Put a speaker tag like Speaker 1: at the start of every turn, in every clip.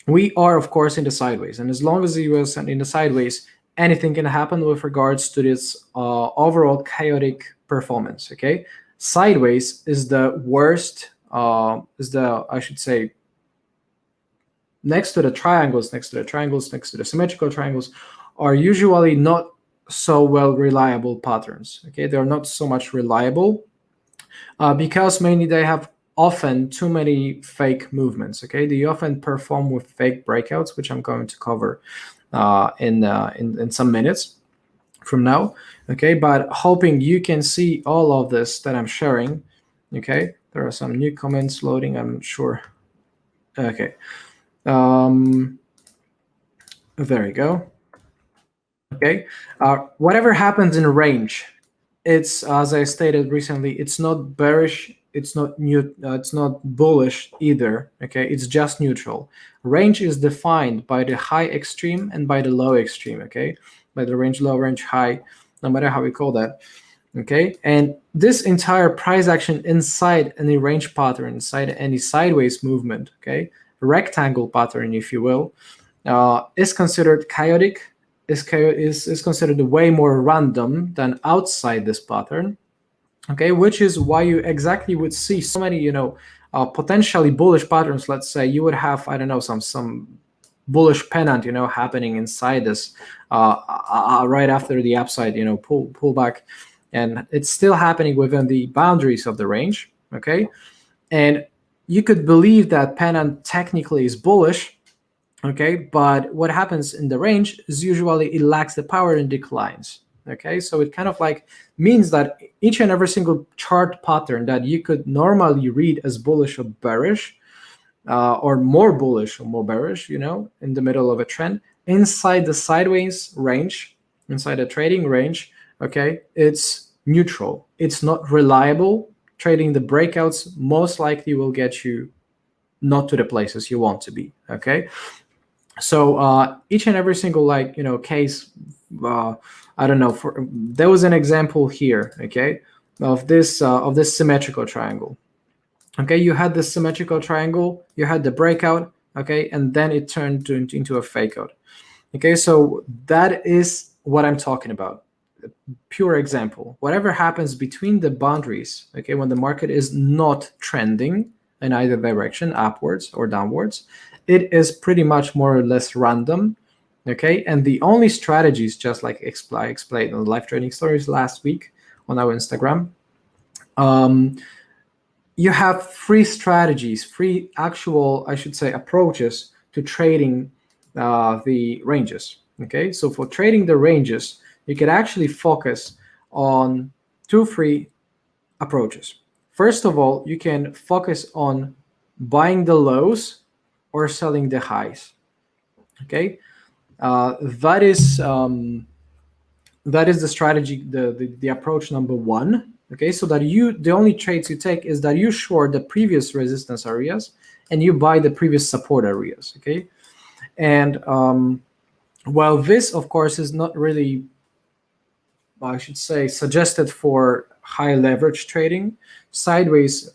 Speaker 1: we are, of course, in the sideways. And as long as the US and in the sideways, anything can happen with regards to this overall chaotic performance. Okay, sideways is the worst. Is the, I should say, next to the triangles, next to the symmetrical triangles, are usually not so well reliable patterns. Okay, they're not so much reliable because mainly they have often too many fake movements. Okay, they often perform with fake breakouts, which I'm going to cover in some minutes from now. Okay, but hoping you can see all of this that I'm sharing. Okay, there are some new comments loading, I'm sure. Okay, there you go. Okay, whatever happens in range, it's, as I stated recently, it's not bearish, it's not bullish either. Okay, it's just neutral. Range is defined by the high extreme and by the low extreme. Okay, by the range low, range high, no matter how we call that. Okay, and this entire price action inside any range pattern, inside any sideways movement, okay, rectangle pattern, if you will, is considered chaotic, is considered way more random than outside this pattern. Okay, which is why you exactly would see so many, potentially bullish patterns. Let's say you would have, I don't know, some bullish pennant, happening inside this right after the upside, pullback, and it's still happening within the boundaries of the range. Okay, and you could believe that pennant technically is bullish. Okay, but what happens in the range is usually it lacks the power and declines. Okay, so it kind of like means that each and every single chart pattern that you could normally read as bullish or bearish, or more bullish or more bearish, in the middle of a trend, inside the sideways range, inside the trading range, okay, it's neutral. It's not reliable. Trading the breakouts most likely will get you not to the places you want to be. Okay, so each and every single case, I don't know, there was an example here, okay, of this symmetrical triangle. Okay, you had this symmetrical triangle, you had the breakout, okay, and then it turned into a fake out. Okay, so that is what I'm talking about. Pure example. Whatever happens between the boundaries, okay, when the market is not trending in either direction, upwards or downwards, it is pretty much more or less random. Okay, and the only strategies, just like I explained on the live trading stories last week on our Instagram, you have free strategies, free actual, I should say, approaches to trading the ranges. Okay, so for trading the ranges, you can actually focus on two free approaches. First of all, you can focus on buying the lows or selling the highs. Okay, that is the strategy, the approach number one. Okay, so that the only trades you take is that you short the previous resistance areas and you buy the previous support areas. Okay, and while this, of course, is not really, I should say, suggested for high leverage trading, sideways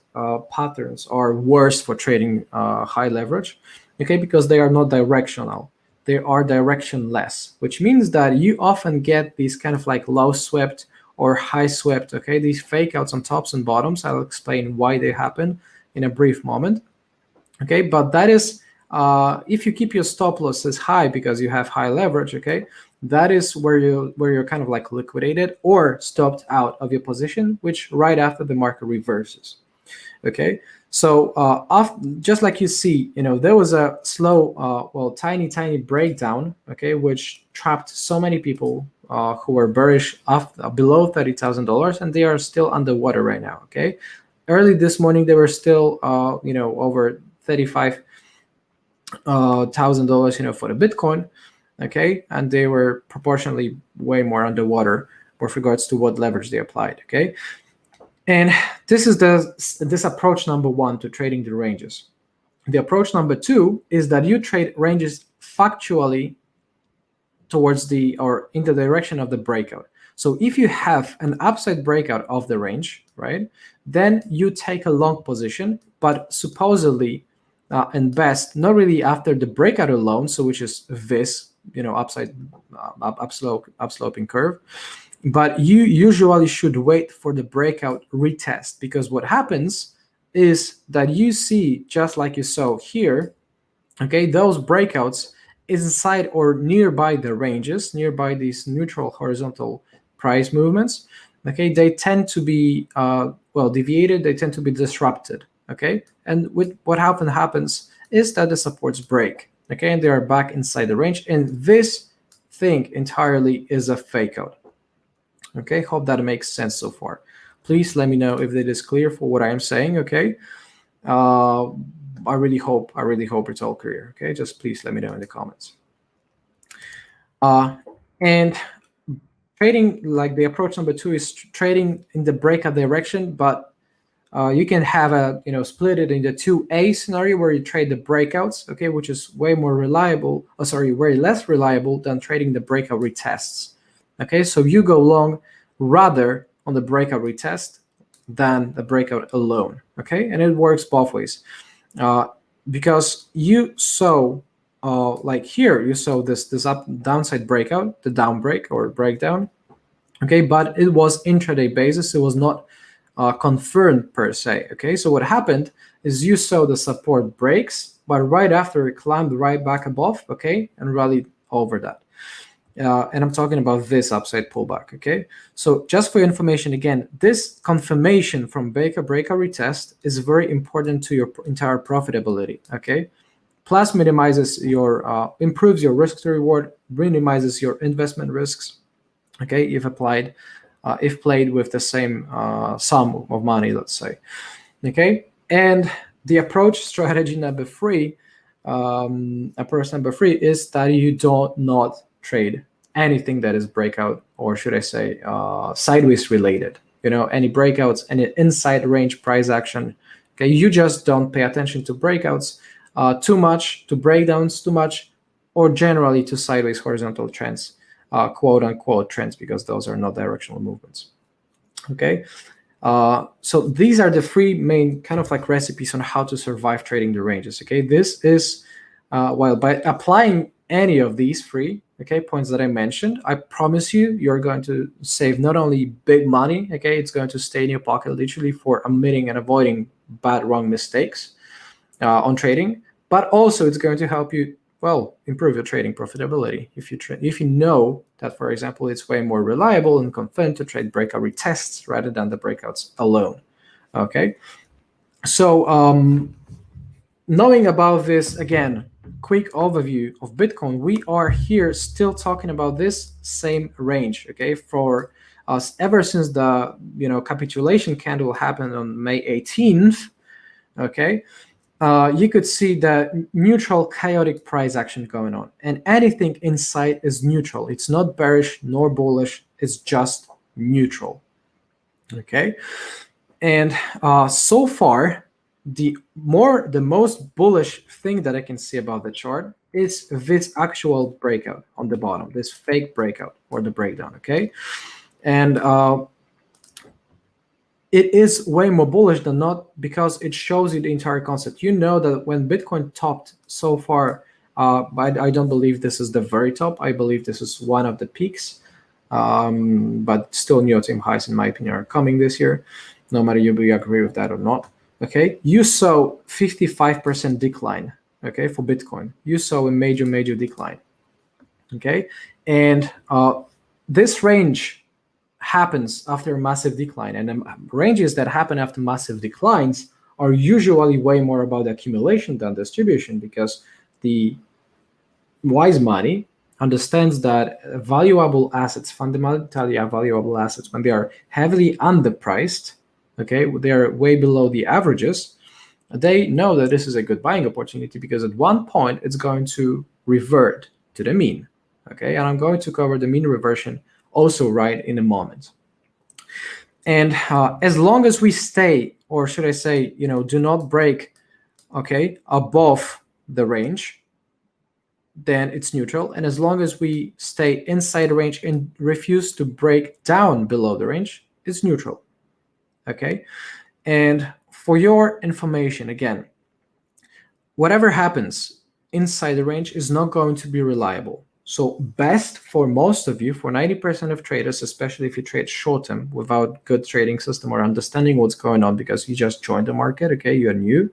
Speaker 1: patterns are worse for trading high leverage, okay, because they are not directional. They are directionless, which means that you often get these kind of like low swept or high swept, okay, these fake outs on tops and bottoms. I'll explain why they happen in a brief moment. Okay, but that is if you keep your stop losses high because you have high leverage, okay, that is where you're kind of like liquidated or stopped out of your position, which right after the market reverses. Okay, so just like you see, there was a slow, tiny breakdown, okay, which trapped so many people who were bearish below $30,000, and they are still underwater right now. Okay, early this morning they were still over $35,000, for the Bitcoin, okay, and they were proportionally way more underwater with regards to what leverage they applied. Okay, and this is this approach number one to trading the ranges. The approach number two is that you trade ranges factually towards or in the direction of the breakout. So if you have an upside breakout of the range, right, then you take a long position, but supposedly and best not really after the breakout alone, so which is this, upsloping curve, but you usually should wait for the breakout retest, because what happens is that you see, just like you saw here, okay, those breakouts inside or nearby the ranges, nearby these neutral horizontal price movements, okay, they tend to be deviated, they tend to be disrupted, okay, and with what often happens is that the supports break, okay, and they are back inside the range, and this thing entirely is a fake out. Okay, hope that makes sense so far. Please let me know if it is clear for what I am saying. Okay, I really hope it's all clear. Okay, just please let me know in the comments. And trading, like the approach number 2 is trading in the breakout direction, but you can have a split it into 2A scenario where you trade the breakouts, okay, which is way more reliable. Way less reliable than trading the breakout retests. Okay, so you go long rather on the breakout retest than the breakout alone. Okay, and it works both ways, because you saw, like here, you saw this downside breakout, the down break or breakdown. Okay, but it was intraday basis. It was not confirmed per se. Okay, so what happened is you saw the support breaks, but right after it climbed right back above, okay, and rallied over that. And I'm talking about this upside pullback. Okay, so just for your information, again, this confirmation from breakout retest is very important to your entire profitability. Okay, plus minimizes your improves your risk to reward, minimizes your investment risks. Okay, if played with the same sum of money, let's say. Okay, and the approach strategy number 3, approach number 3 is that you don't not trade anything that is breakout, or should I say sideways related. Any breakouts, any inside range price action. Okay, you just don't pay attention to breakouts too much, to breakdowns too much, or generally to sideways horizontal trends, quote unquote trends, because those are not directional movements. Okay, so these are the 3 main kind of like recipes on how to survive trading the ranges. Okay, this is by applying any of these 3 points that I mentioned, I promise you're going to save not only big money, okay, it's going to stay in your pocket literally for omitting and avoiding wrong mistakes on trading, but also it's going to help you improve your trading profitability. If you know that, for example, it's way more reliable and confirmed to trade breakout retests rather than the breakouts alone. Okay, so knowing about this, again, quick overview of Bitcoin, we are here still talking about this same range. Okay, for us ever since the capitulation candle happened on May 18th. Okay, you could see the neutral chaotic price action going on, and anything inside is neutral. It's not bearish nor bullish, it's just neutral. Okay, and so far the most bullish thing that I can see about the chart is this actual breakout on the bottom, this fake breakout or the breakdown. Okay, and it is way more bullish than not, because it shows you the entire concept. That when Bitcoin topped so far, but I don't believe this is the very top. I believe this is one of the peaks, but still new all-time highs in my opinion are coming this year, no matter you agree with that or not. Okay, you saw 55% decline. Okay, for Bitcoin, you saw a major decline. Okay, and this range happens after a massive decline, and the ranges that happen after massive declines are usually way more about accumulation than distribution, because the wise money understands that valuable assets, fundamentally are valuable assets, when they are heavily underpriced, okay, they are way below the averages, they know that this is a good buying opportunity, because at one point it's going to revert to the mean. Okay, and I'm going to cover the mean reversion also right in a moment. And as long as we stay, or should I say, do not break, okay, above the range, then it's neutral. And as long as we stay inside the range and refuse to break down below the range, it's neutral. Okay, and for your information, again, whatever happens inside the range is not going to be reliable. So best for most of you, for 90% of traders, especially if you trade short term without good trading system or understanding what's going on because you just joined the market, okay, you're new.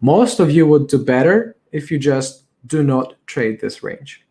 Speaker 1: Most of you would do better if you just do not trade this range.